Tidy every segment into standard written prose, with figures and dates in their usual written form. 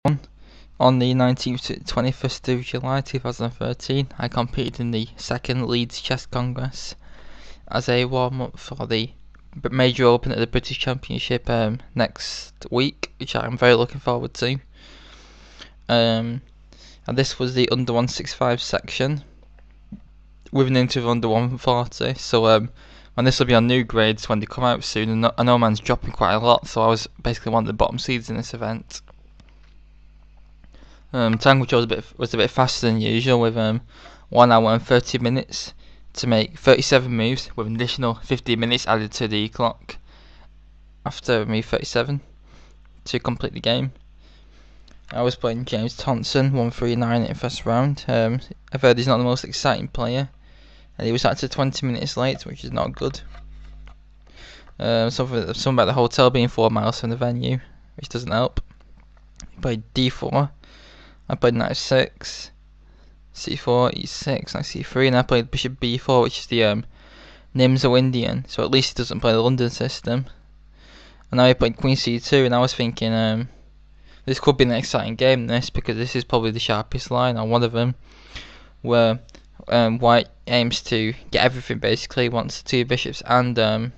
On the 19th to 21st of July 2013, I competed in the second Leeds Chess Congress as a warm-up for the major open at the British Championship next week, which I'm very looking forward to. And this was the under 165 section with an interval under 140. So and this will be on new grades when they come out soon. And I know man's dropping quite a lot, so I was basically one of the bottom seeds in this event. Time which was a bit faster than usual, with 1 hour and 30 minutes to make 37 moves, with an additional 15 minutes added to the clock after move 37 to complete the game. I was playing James Thomson, 139 in the first round. I've heard he's not the most exciting player, and he was actually 20 minutes late, which is not good. Something about the hotel being 4 miles from the venue, which doesn't help. He played D4. I played Knight 6, C4, E6, Nc3, and I played Bishop B4, which is the Nimzo Indian, so at least he doesn't play the London system. And now he played Queen C2, and I was thinking this could be an exciting game, because this is probably the sharpest line, or one of them, where White aims to get everything basically, wants the 2 bishops, and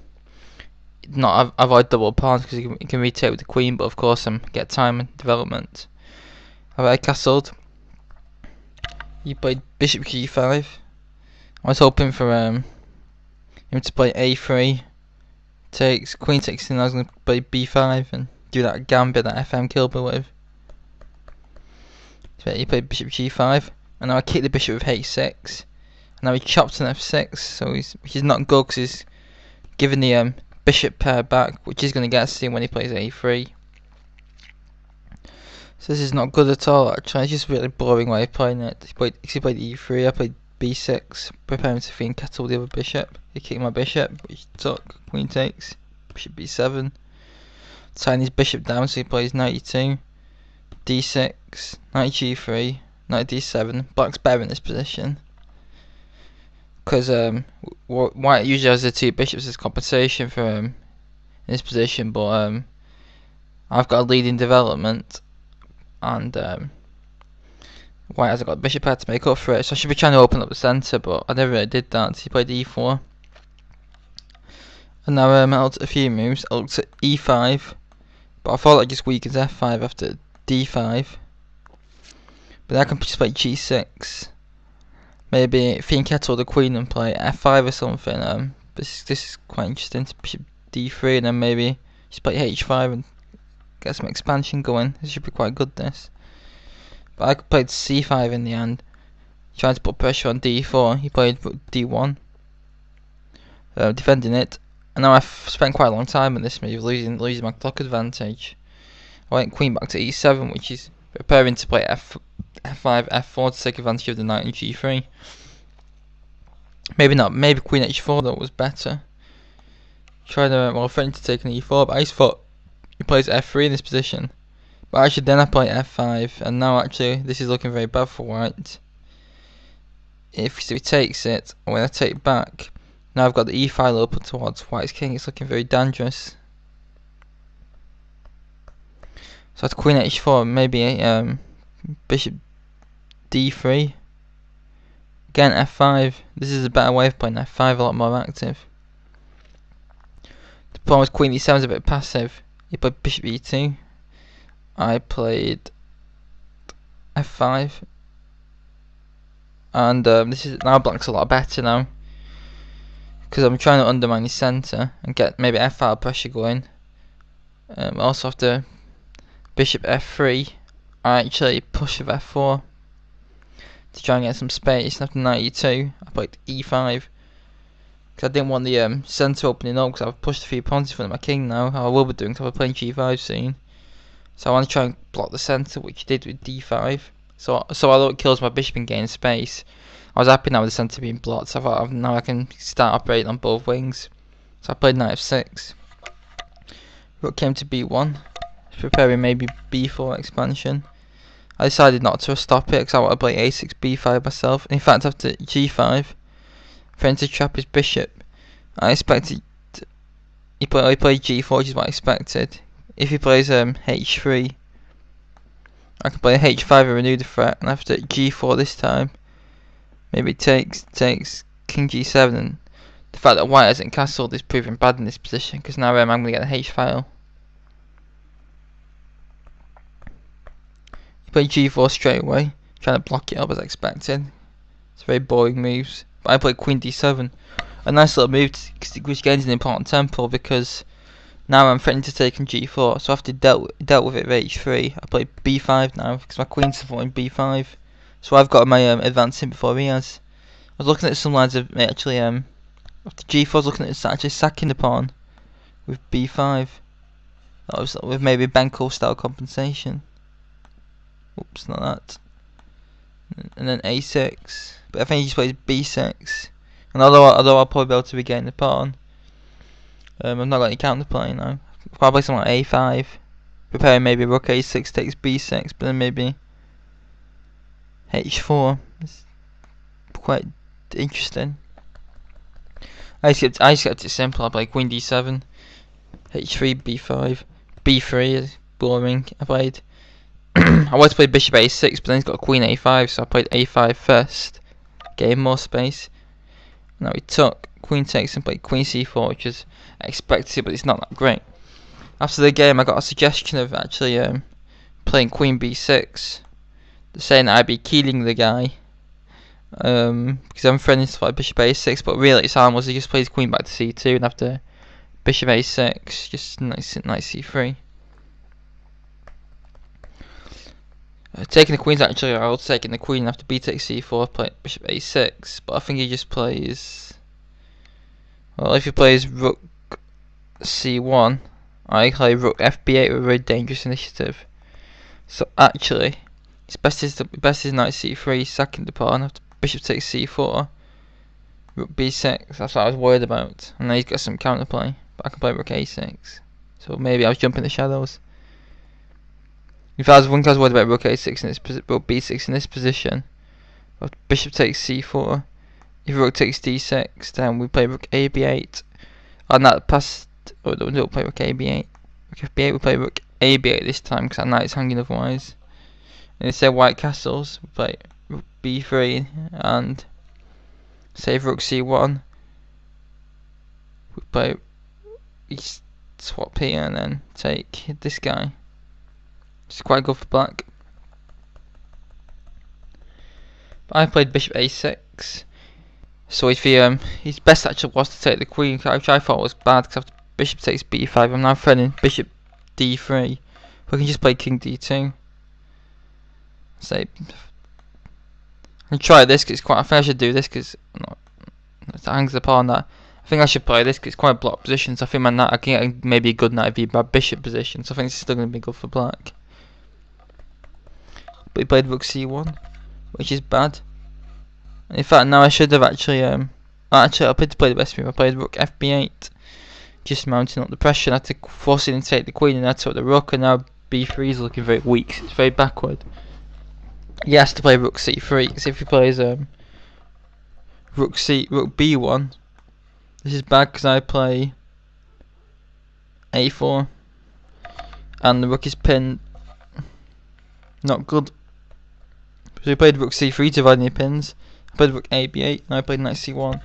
not avoid double pawns, because he can retake with the queen, but of course get time and development. I castled. He played Bishop G5. I was hoping for him to play A3, takes Queen takes, and I was going to play B5 and do that gambit that FM killed me with. So he played Bishop G5, and now I kicked the bishop with H6. And now he chopped an F6, so which is not good because he's giving the bishop pair back, which he's going to get to see when he plays A3. So this is not good at all, actually. It's just a really boring way of playing it. He played E3, I played B6, preparing to fiend kettle the other bishop. He kicked my bishop, which took, queen takes, bishop B7. Tying his bishop down, so he plays knight E2, D6, knight G3, knight D7. Black's better in this position, because White usually has the 2 bishops as compensation for in this position, but I've got a lead in development. And White hasn't got bishop pair to make up for it, so I should be trying to open up the centre, but I never really did that. So he played E4, and now I looked at a few moves. I looked at E5, but I thought that just weakens F5 after D5. But I can just play G6, maybe fiend kettle the queen and play F5 or something. This is quite interesting. Bishop D3, and then maybe just play H5 and get some expansion going. This should be quite good, this. But I played C5 in the end, trying to put pressure on D4. He played D1, defending it. And now I've spent quite a long time on this move, losing my clock advantage. I went queen back to E7, which is preparing to play F5, F4 to take advantage of the knight in G3. Maybe not. Maybe queen H4 though was better. Trying to threatening to take an E4, but I just thought he plays F3 in this position. But actually then I play F5, and now actually this is looking very bad for White. If he takes it, and when I take back, now I've got the E file open towards White's king. It's looking very dangerous. So at queen H4, maybe bishop D3. Again F5. This is a better way of playing F5, a lot more active. The problem with queen E7 is a bit passive. He played bishop E2. I played F5. And this is now black's a lot better now, because I'm trying to undermine his centre and get maybe F5 pressure going. Also after bishop F3, I actually push with F4 to try and get some space. And after knight E2, I played E5. Because I didn't want the centre opening up, because I've pushed a few pawns in front of my king now. I will be doing, because I'll be playing G5 soon. So I want to try and block the centre, which I did with D5. So although it kills my bishop and gains space, I was happy now with the centre being blocked. So I thought now I can start operating on both wings. So I played knight F6. Rook came to B1, preparing maybe B4 expansion. I decided not to stop it, because I want to play A6 B5 myself. In fact, after G5, trying to trap his bishop, I expected he played G4, which is what I expected. If he plays H3, I can play H5 and renew the threat, and after G4 this time, maybe takes King G7, and the fact that white hasn't castled is proving bad in this position, because now I'm going to get the H file. You play G4 straight away, trying to block it up as expected. It's very boring moves. But I played Queen D7, a nice little move which gains an important tempo, because now I'm threatening to take on G4, so after dealt with it with H3, I play B5 now, because my queen's supporting B5. So I've got my advancing before he has. I was looking at some lines of actually after G4 I was looking at actually sacking the pawn with B5. That was with maybe Benko style compensation. Oops, not that. And then A6. But I think he just plays B6. And although I'll probably be able to regain the pawn, I've not got any counterplay now. Probably something like A5. Preparing maybe Rook A6 takes B6, but then maybe H4. It's quite interesting. I just kept it simple. I play Queen D7, H3, B5, B3 is boring. I played I wanted to play Bishop A6, but then he's got Queen A5, so I played A5 first. Gave him more space. Now he took Queen takes and played Queen C4, which is expected, but it's not that great. After the game, I got a suggestion of actually playing Queen B6, saying that I'd be keeling the guy, because I'm threatening to fight Bishop A6, but really it's harmless. He just plays Queen back to C2, and after Bishop A6, just knight C3. Taking the queen's actually, I was taking the queen after B takes C4, play Bishop A6, but I think he just plays. Well, if he plays Rook C1, I play Rook FB8 with a very dangerous initiative. So actually, his best is Knight C3, sacking the pawn after Bishop takes C4, Rook B6. That's what I was worried about. And now he's got some counterplay, but I can play Rook A6. So maybe I was jumping the shadows. If I was worried about Rook A6 in this Rook B6 in this position, Bishop takes C4. If Rook takes D6, then we play Rook AB8. And that passed. Oh, don't play Rook AB8. Rook FB8. We play Rook AB8 this time because that knight's hanging otherwise. And instead of white castles, we play Rook B3 and save Rook C1. We play swap here and then take this guy. It's quite good for black. But I played Bishop A6. So if his best actually was to take the queen, which I thought was bad, because after Bishop takes B5, I'm now threatening Bishop D3. We can just play King D2. Say, and try this because it's quite. I think I should do this because it hangs the pawn. That I think I should play this because it's quite a block position. So I think my knight, I can get maybe a good knight v my bishop position. So I think it's still going to be good for black. But he played Rook C1, which is bad. And in fact, now I should have actually I played the best move. I played Rook FB8, just mounting up the pressure. And I had to force him to take the queen, and I took the rook. And now B3 is looking very weak. It's very backward. He has to play Rook C3 because if he plays Rook B1, this is bad because I play A4, and the rook is pinned. Not good. So he played Rook C3 dividing the pins. I played Rook AB8 and I played Knight C1.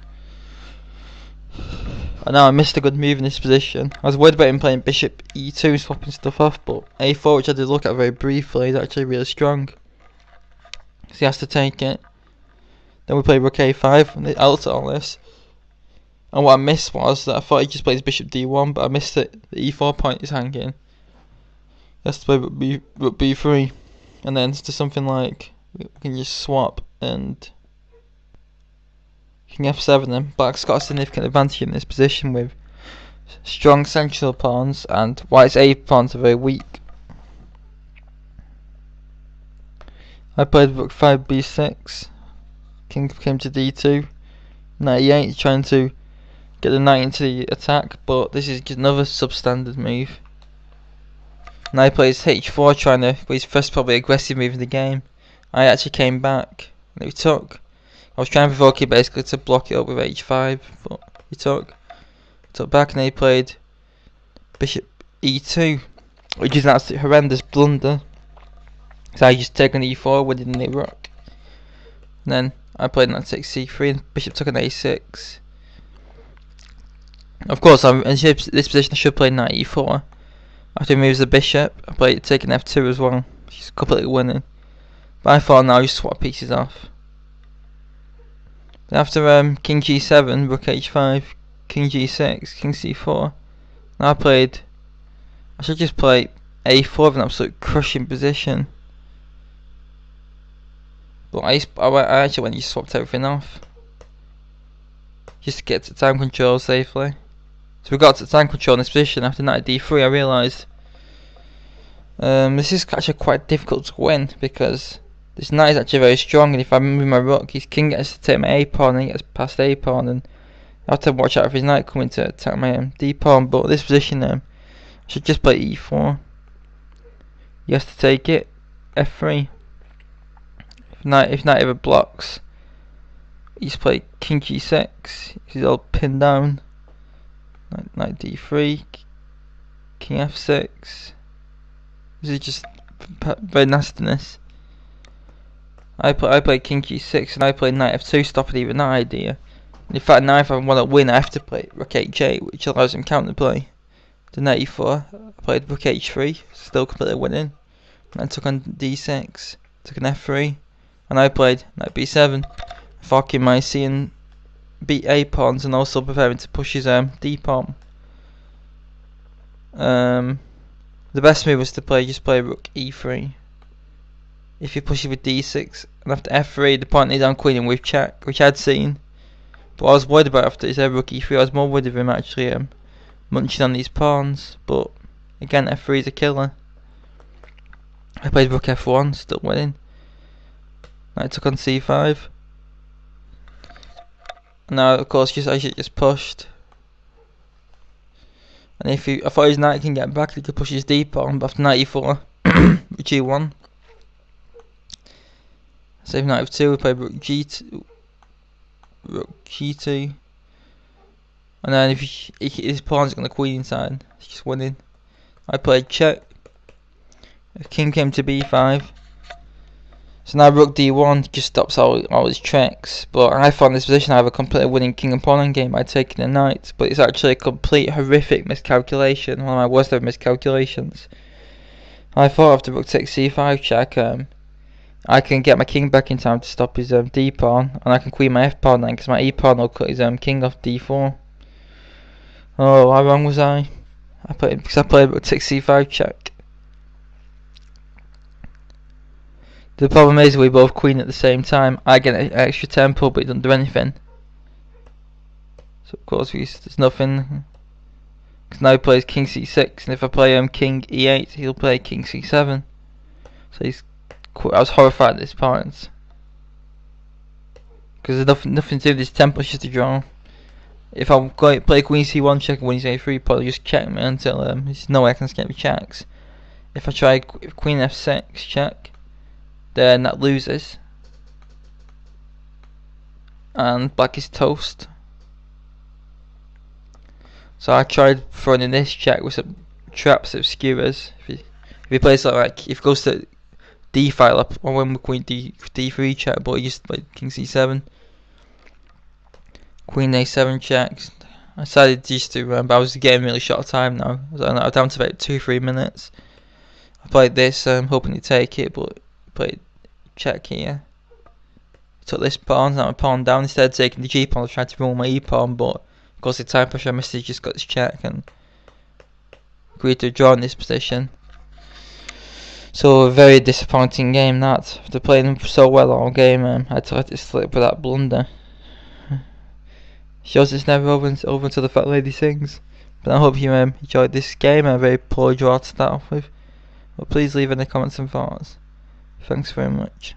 And now I missed a good move in this position. I was worried about him playing Bishop E2, swapping stuff off, but A4, which I did look at very briefly, is actually really strong. So he has to take it. Then we play Rook A5 and they alter all this. And what I missed was that I thought he just plays Bishop D1, but I missed it. The E4 point is hanging. He has to play Rook B3. And then to something like, we can just swap and King F7, and black's got a significant advantage in this position with strong central pawns, and white's A pawns are very weak. I played Rook 5 B6, King came to D2, Knight E8 trying to get the knight into the attack, but this is just another substandard move. Now he plays H4 trying to, his first probably aggressive move in the game. I actually came back and he took. I was trying to provoke it basically to block it up with H5, but he took back, and then he played Bishop E2, which is an absolute horrendous blunder. because I just took an e4 winning the rook. And then I played knight takes c3 and bishop took an a6. Of course, in this position I should play knight e4. After he moves the bishop, I played taking f2 as well. She's completely winning. But I thought now just swap pieces off. Then after king g7, rook h5, king g6, king c4. Now I should just play a4 with an absolute crushing position. But I actually went and just swapped everything off. Just to get to time control safely. So we got to time control in this position after knight d3. I realised this is actually quite difficult to win because this knight is actually very strong, and if I move my rook, his king gets to take my a pawn and he gets past a pawn, and I have to watch out for his knight coming to attack my d pawn. But this position I should just play e4. He has to take it. f3. If knight ever blocks, he's play king g6. He's all pinned down. Knight d3. King f6. This is just very nastiness. I play king g6 and I play knight f2, stopping even that idea. In fact, now if I want to win, I have to play rook h8, which allows him counterplay. The knight e4, I played rook h3, still completely winning. And I took on d6, took an f3, and I played knight b7, forking my c and b a pawns, and also preparing to push his d pawn. The best move was to just play rook e3. If you push it with d6, and after f3, the pawn is on queen and with check, which I'd seen. But I was worried about after his rook e3. I was more worried of him actually munching on these pawns. But again, f3 is a killer. I played rook f1, still winning. Knight took on c5. Now, of course, I should just pushed. And I thought his knight can get back, he could push his d pawn, but after knight e4, g1. Save knight f2, we play rook g2, rook g2, and then if his pawn's got the queen inside, he's just winning. I played check. King came to b5. So now rook d1 just stops all his tricks. But I found this position I have a completely winning king and pawn game by taking a knight. But it's actually a complete horrific miscalculation, one of my worst ever miscalculations. I thought after rook takes c5 check, I can get my king back in time to stop his d pawn, and I can queen my f pawn then, because my e pawn will cut his king off d4. Oh, how wrong was I? Because I played rook takes c5 check. The problem is we both queen at the same time. I get an extra tempo, but it doesn't do anything. So of course there's nothing. Because now he plays king c6, and if I play king e8, he'll play king c7. So I was horrified at this point. Because there's nothing to do with this tempo, it's just a draw. If I play queen c1 check and win his a3 pawn, he'll just check me until there's no way I can escape the checks. If I try queen f6 check, then that loses. And black is toast. So I tried throwing in this check with some traps of skewers. If he plays like if he goes to d file up, I win with queen d3 check, but he just played king c7. Queen a7 checks. I decided just to but I was getting really short of time now. I was down to about 2-3 minutes. I played this, hoping to take it, but played check here. Took this pawn, now my pawn down instead of taking the g pawn. I tried to roll my e pawn, but because of the time pressure I missed it, just got this check and agreed to draw in this position. So a very disappointing game that. After playing so well all game, I had to let it slip with that blunder. Shows it's never over until the fat lady sings. But I hope you enjoyed this game. A very poor draw to start off with. But please leave any comments and thoughts. Thanks very much.